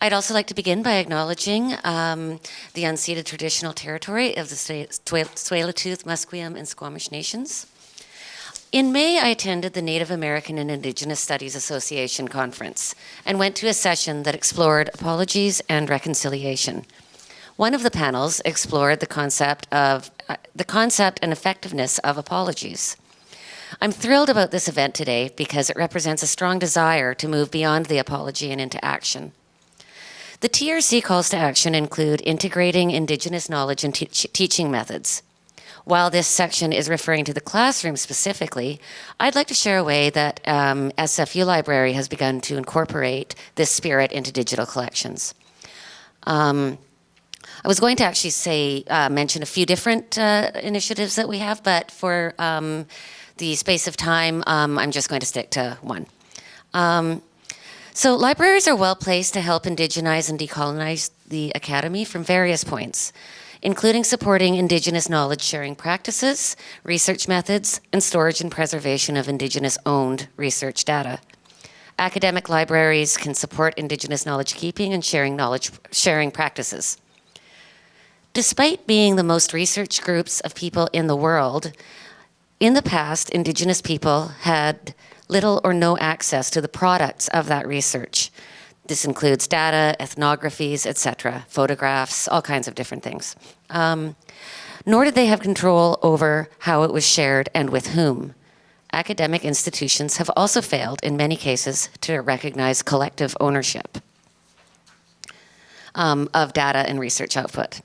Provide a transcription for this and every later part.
I'd also like to begin by acknowledging the unceded traditional territory of the Tsleil-Waututh, Musqueam, and Squamish nations. In May, I attended the Native American and Indigenous Studies Association conference and went to a session that explored apologies and reconciliation. One of the panels explored the concept and effectiveness of apologies. I'm thrilled about this event today because it represents a strong desire to move beyond the apology and into action. The TRC calls to action include integrating Indigenous knowledge and teaching methods. While this section is referring to the classroom specifically, I'd like to share a way that SFU Library has begun to incorporate this spirit into digital collections. I was going to actually mention a few different initiatives that we have, but for the space of time, I'm just going to stick to one. So libraries are well placed to help indigenize and decolonize the academy from various points, including supporting Indigenous knowledge sharing practices, research methods, and storage and preservation of Indigenous-owned research data. Academic libraries can support Indigenous knowledge keeping and sharing practices. Despite being the most researched groups of people in the world, in the past, Indigenous people had little or no access to the products of that research. This includes data, ethnographies, etc., photographs, all kinds of different things. Nor did they have control over how it was shared and with whom. Academic institutions have also failed, in many cases, to recognize collective ownership of data and research output.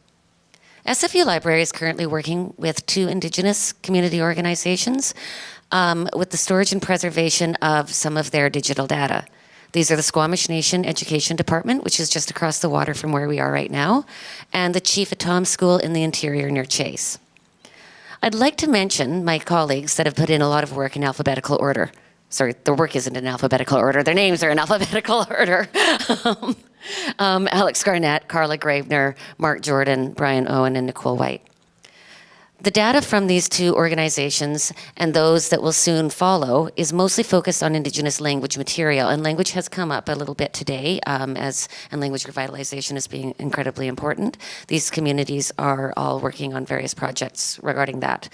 SFU Library is currently working with 2 Indigenous community organizations with the storage and preservation of some of their digital data. These are the Squamish Nation Education Department, which is just across the water from where we are right now, and the Chief Atom School in the interior near Chase. I'd like to mention my colleagues that have put in a lot of work in alphabetical order. Sorry, their work isn't in alphabetical order. Their names are in alphabetical order. Alex Garnett, Carla Gravener, Mark Jordan, Brian Owen, and Nicole White. The data from these 2 organizations and those that will soon follow is mostly focused on Indigenous language material, and language has come up a little bit today and language revitalization is being incredibly important. These communities are all working on various projects regarding that.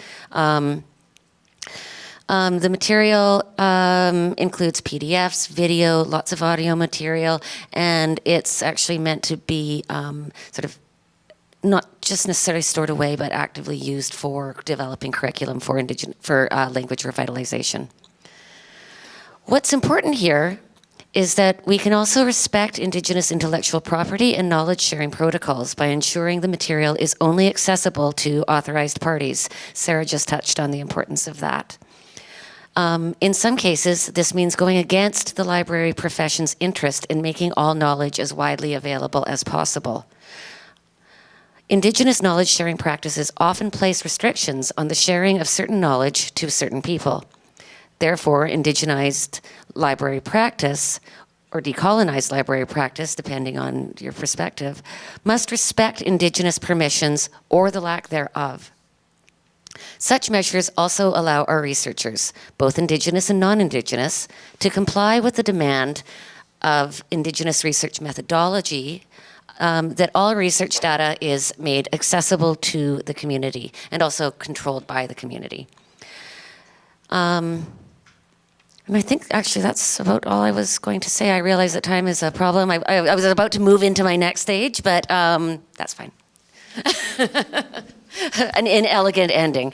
The material includes PDFs, video, lots of audio material, and it's actually meant to be sort of not just necessarily stored away, but actively used for developing curriculum for language revitalization. What's important here is that we can also respect Indigenous intellectual property and knowledge sharing protocols by ensuring the material is only accessible to authorized parties. Sarah just touched on the importance of that. In some cases, this means going against the library profession's interest in making all knowledge as widely available as possible. Indigenous knowledge sharing practices often place restrictions on the sharing of certain knowledge to certain people. Therefore, indigenized library practice, or decolonized library practice, depending on your perspective, must respect Indigenous permissions or the lack thereof. Such measures also allow our researchers, both Indigenous and non-Indigenous, to comply with the demand of Indigenous research methodology that all research data is made accessible to the community and also controlled by the community. And I think actually that's about all I was going to say. I realize that time is a problem. I was about to move into my next stage, but that's fine. An inelegant ending.